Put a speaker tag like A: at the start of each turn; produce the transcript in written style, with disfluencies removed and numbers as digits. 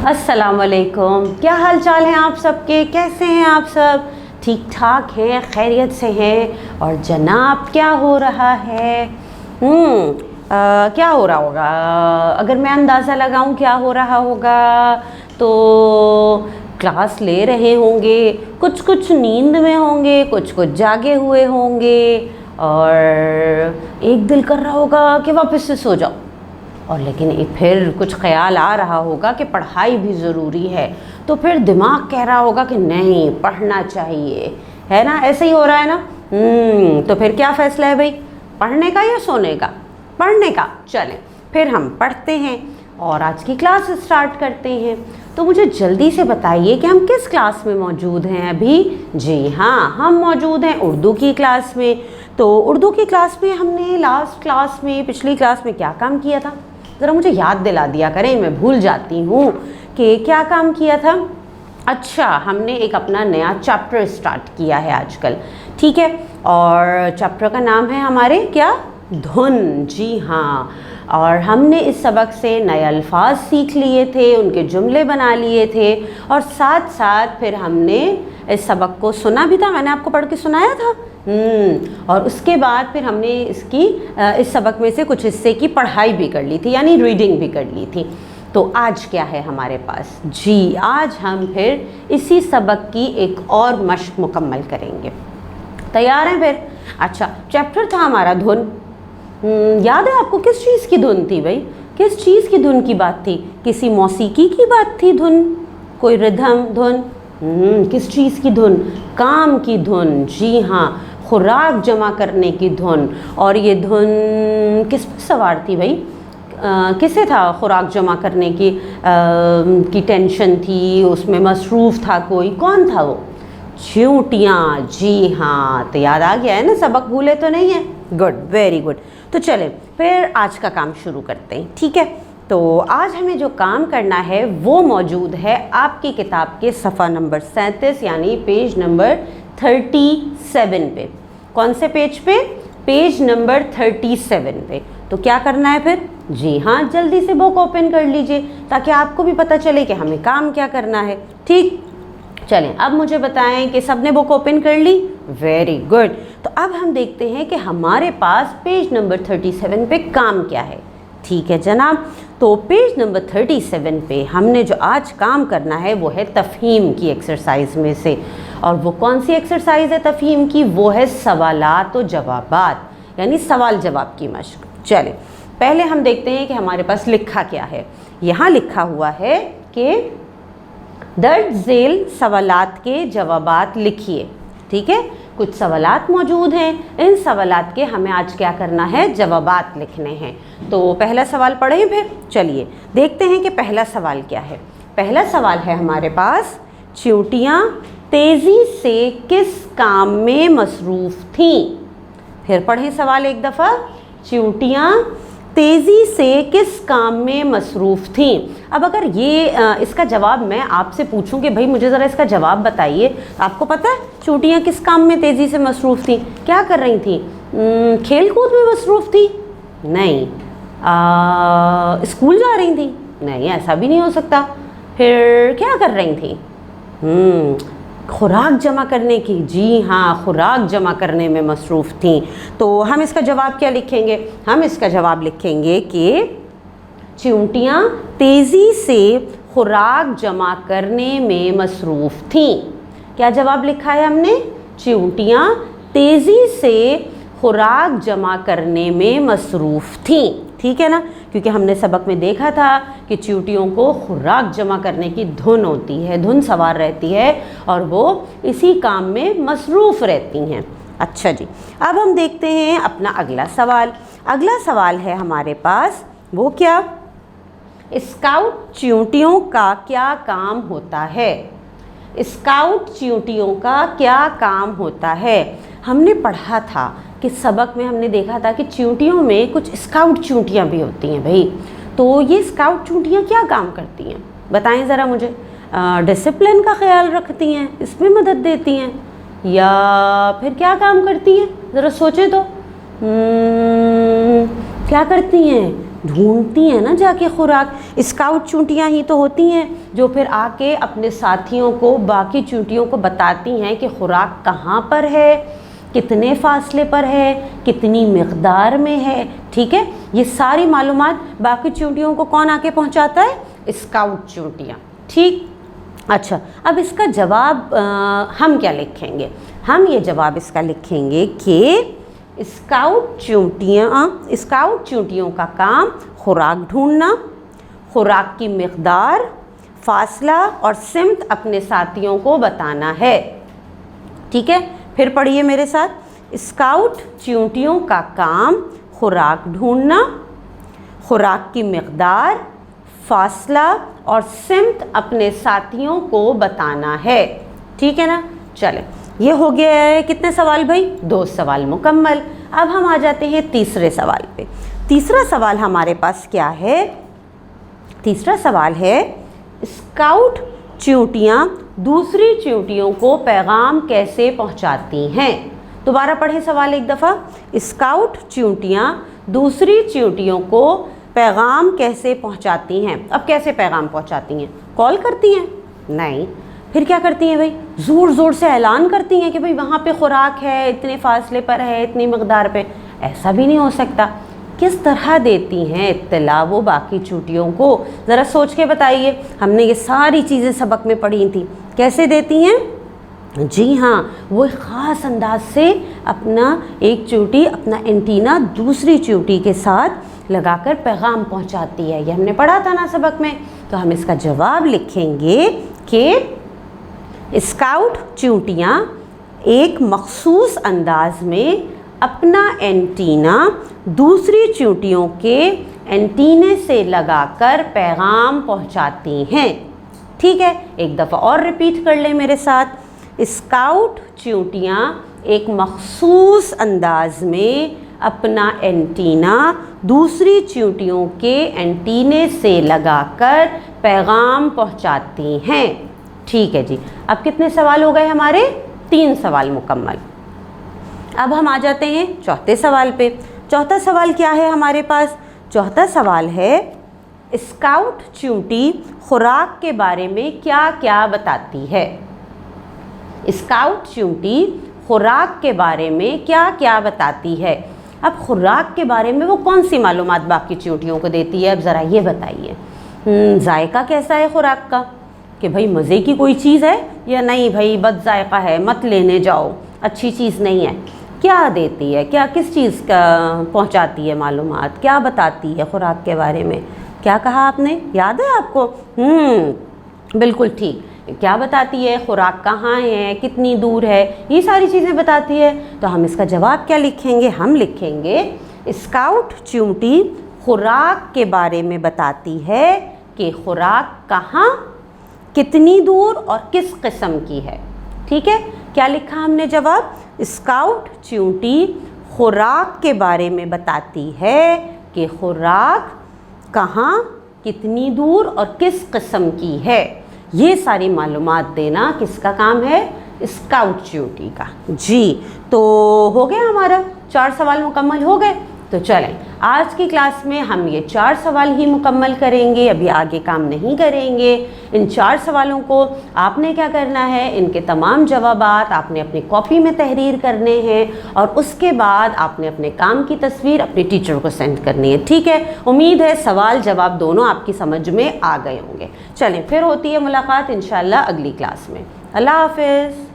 A: अस्सलाम वालेकुम। क्या हाल चाल हैं आप सबके, कैसे हैं आप सब? ठीक ठाक हैं, खैरियत से हैं? और जनाब क्या हो रहा है? क्या हो रहा होगा? अगर मैं अंदाज़ा लगाऊं क्या हो रहा होगा तो क्लास ले रहे होंगे, कुछ कुछ नींद में होंगे, कुछ कुछ जागे हुए होंगे, और एक दिल कर रहा होगा कि वापस से सो जाओ, और लेकिन फिर कुछ ख्याल आ रहा होगा कि पढ़ाई भी ज़रूरी है, तो फिर दिमाग कह रहा होगा कि नहीं पढ़ना चाहिए, है ना? ऐसे ही हो रहा है ना? तो फिर क्या फ़ैसला है भाई, पढ़ने का या सोने का? पढ़ने का। चलें फिर हम पढ़ते हैं और आज की क्लास स्टार्ट करते हैं। तो मुझे जल्दी से बताइए कि हम किस क्लास में मौजूद हैं अभी? जी हाँ, हम मौजूद हैं उर्दू की क्लास में। तो उर्दू की क्लास में हमने लास्ट क्लास में, पिछली क्लास में क्या काम किया था? ज़रा मुझे याद दिला दिया करें, मैं भूल जाती हूँ कि क्या काम किया था। अच्छा, हमने एक अपना नया चैप्टर स्टार्ट किया है आजकल, ठीक है, और चैप्टर का नाम है हमारे क्या? धुन। जी हाँ, और हमने इस सबक से नए अल्फाज सीख लिए थे, उनके जुमले बना लिए थे, और साथ साथ फिर हमने इस सबक को सुना भी था, मैंने आपको पढ़ के सुनाया था। और उसके बाद फिर हमने इस सबक में से कुछ हिस्से की पढ़ाई भी कर ली थी, यानी रीडिंग भी कर ली थी। तो आज क्या है हमारे पास? जी, आज हम फिर इसी सबक की एक और मश्क मुकम्मल करेंगे। तैयार हैं फिर? अच्छा, चैप्टर था हमारा धुन। याद है आपको किस चीज़ की धुन थी भाई? किस चीज़ की धुन की बात थी? किसी मौसीकी की बात थी धुन? कोई रिदम धुन? किस चीज़ की धुन? काम की धुन। जी हाँ, खुराक जमा करने की धुन। और ये धुन किस पर सवार थी भाई? किसे था खुराक जमा करने की टेंशन थी, उसमें मसरूफ़ था कोई? कौन था वो? चींटियाँ। जी हाँ, तो याद आ गया है ना, सबक भूले तो नहीं है? Good, very good. तो चलें फिर आज का काम शुरू करते हैं, ठीक है? तो आज हमें जो काम करना है वो मौजूद है आपकी किताब के सफ़ा नंबर 37 यानी पेज नंबर 37 पे। कौन से पेज पे? पेज नंबर 37 पे। तो क्या करना है फिर? जी हाँ, जल्दी से बुक ओपन कर लीजिए ताकि आपको भी पता चले कि हमें काम क्या करना है, ठीक? चलें, अब मुझे बताएं कि सबने बुक ओपन कर ली? Very good. तो अब हम देखते हैं कि हमारे पास पेज नंबर 37 पे काम क्या है। ठीक है जनाब, तो पेज नंबर 37 पे हमने जो आज काम करना है वो है तफ़हीम की एक्सरसाइज में से। और वो कौन सी एक्सरसाइज है तफ़हीम की? वो है सवालात व जवाबात, यानी सवाल जवाब की मश्क। चलें पहले हम देखते हैं कि हमारे पास लिखा क्या है। यहाँ लिखा हुआ है कि दर्ज झेल सवालात के जवाबात लिखिए। ठीक है, कुछ सवालात मौजूद हैं, इन सवालात के हमें आज क्या करना है? जवाबात लिखने हैं। तो पहला सवाल पढ़ें फिर। चलिए देखते हैं कि पहला सवाल क्या है। पहला सवाल है हमारे पास, चींटियाँ तेज़ी से किस काम में मसरूफ़ थीं? फिर पढ़ें सवाल एक दफ़ा। चींटियाँ तेज़ी से किस काम में मसरूफ़ थीं? अब अगर इसका जवाब मैं आपसे पूछूं कि भाई मुझे ज़रा इसका जवाब बताइए, आपको पता है चींटियाँ किस काम में तेज़ी से मसरूफ़ थीं? क्या कर रही थीं? खेल कूद में मसरूफ़ थी? नहीं। स्कूल जा रही थी? नहीं, ऐसा भी नहीं हो सकता। फिर क्या कर रही थी? खुराक जमा करने की। जी हाँ, खुराक जमा करने में मसरूफ़ थी। तो हम इसका जवाब क्या लिखेंगे? हम इसका जवाब लिखेंगे कि चींटियाँ तेज़ी से खुराक जमा करने में मसरूफ़ थीं। क्या जवाब लिखा है हमने? चींटियाँ तेज़ी से खुराक जमा करने में मसरूफ़ थीं। ठीक है ना, क्योंकि हमने सबक में देखा था कि चींटियों को खुराक जमा करने की धुन होती है, धुन सवार रहती है, और वो इसी काम में मसरूफ़ रहती हैं। अच्छा जी, अब हम देखते हैं अपना अगला सवाल। अगला सवाल है हमारे पास, वो क्या? स्काउट चींटियों का क्या काम होता है? स्काउट चींटियों का क्या काम होता है? हमने पढ़ा था कि सबक में हमने देखा था कि चींटियों में कुछ स्काउट चींटियाँ भी होती हैं भाई। तो ये स्काउट चींटियाँ क्या काम करती हैं बताएं ज़रा मुझे? डिसिप्लिन का ख्याल रखती हैं, इसमें मदद देती हैं, या फिर क्या काम करती हैं? ज़रा सोचें तो। क्या करती हैं? ढूंढती हैं ना जाके खुराक। स्काउट चूंटियाँ ही तो होती हैं जो फिर आके अपने साथियों को, बाकी चूंटियों को बताती हैं कि खुराक कहाँ पर है, कितने फासले पर है, कितनी मिक़दार में है। ठीक है, ये सारी मालूमात बाकी चूंटियों को कौन आके पहुँचाता है? स्काउट चूंटियाँ। ठीक, अच्छा, अब इसका जवाब हम क्या लिखेंगे? हम ये जवाब इसका लिखेंगे कि स्काउट चूंटियों का काम खुराक ढूंढना, खुराक की मिक़दार, फासला और सिमत अपने साथियों को बताना है। ठीक है, फिर पढ़िए मेरे साथ। स्काउट चूंटियों का काम खुराक ढूंढना, खुराक की मिक़दार, फासला और सिमत अपने साथियों को बताना है। ठीक है ना, चले, ये हो गया है कितने सवाल भाई? 2 सवाल मुकम्मल। अब हम आ जाते हैं तीसरे सवाल पे। तीसरा सवाल हमारे पास क्या है? तीसरा सवाल है, स्काउट चूंटियाँ दूसरी चूंटियों को पैगाम कैसे पहुँचाती हैं? दोबारा पढ़े सवाल एक दफ़ा। स्काउट चूंटियाँ दूसरी चूंटियों को पैगाम कैसे पहुँचाती हैं? अब कैसे पैगाम पहुँचाती हैं? कॉल करती हैं? नहीं, फिर क्या करती हैं भाई? ज़ोर ज़ोर से ऐलान करती हैं कि भाई वहाँ पे खुराक है, इतने फासले पर है, इतनी मकदार पे। ऐसा भी नहीं हो सकता। किस तरह देती हैं इत्तला वो बाकी चूंटियों को? ज़रा सोच के बताइए। हमने ये सारी चीज़ें सबक में पढ़ी थी। कैसे देती हैं? जी हाँ, वो एक ख़ास अंदाज से अपना एक चूंटी, अपना एंटीना दूसरी चूंटी के साथ लगाकर पैगाम पहुंचाती है। ये हमने पढ़ा था ना सबक में। तो हम इसका जवाब लिखेंगे कि स्काउट चूंटियाँ एक मखसूस अंदाज में अपना एंटीना दूसरी चूंटियों के एंटीने से लगाकर पैगाम पहुंचाती हैं। ठीक है, एक दफ़ा और रिपीट कर लें मेरे साथ। स्काउट चूंटियाँ एक मखसूस अंदाज में अपना एंटीना दूसरी चूंटियों के एंटीने से लगाकर पैगाम पहुंचाती हैं। ठीक है जी, अब कितने सवाल हो गए हमारे? 3 सवाल मुकम्मल। अब हम आ जाते हैं चौथे सवाल पे। चौथा सवाल क्या है हमारे पास? चौथा सवाल है, स्काउट चूंटी खुराक के बारे में क्या क्या बताती है? स्काउट चूंटी खुराक के बारे में क्या क्या बताती है? अब खुराक के बारे में वो कौन सी मालूमात बाकी चूंटियों को देती है? अब ज़रा ये बताइए। जायका कैसा है खुराक का? कि भाई मज़े की कोई चीज़ है या नहीं भाई बद जायका है, मत लेने जाओ, अच्छी चीज़ नहीं है। क्या देती है? क्या किस चीज़ का पहुंचाती है मालूमात? क्या बताती है खुराक के बारे में? क्या कहा आपने? याद है आपको? बिल्कुल ठीक। क्या बताती है? खुराक कहाँ है, कितनी दूर है, ये सारी चीज़ें बताती है। तो हम इसका जवाब क्या लिखेंगे? हम लिखेंगे स्काउट चूंटी खुराक के बारे में बताती है कि खुराक कहाँ, कितनी दूर और किस किस्म की है। ठीक है, क्या लिखा हमने जवाब? स्काउट चूंटी खुराक के बारे में बताती है कि खुराक कहाँ, कितनी दूर और किस किस्म की है। ये सारी मालूमात देना किसका काम है? स्काउट चूंटी का। जी, तो हो गया हमारा 4 सवाल मुकम्मल हो गए। तो चलें, आज की क्लास में हम ये 4 सवाल ही मुकम्मल करेंगे, अभी आगे काम नहीं करेंगे। इन 4 सवालों को आपने क्या करना है? इनके तमाम जवाबात आपने अपनी कॉपी में तहरीर करने हैं और उसके बाद आपने अपने काम की तस्वीर अपने टीचर को सेंड करनी है। ठीक है, उम्मीद है सवाल जवाब दोनों आपकी समझ में आ गए होंगे। चलें, फिर होती है मुलाकात इंशाअल्लाह अगली क्लास में। अल्लाह हाफ़िज़।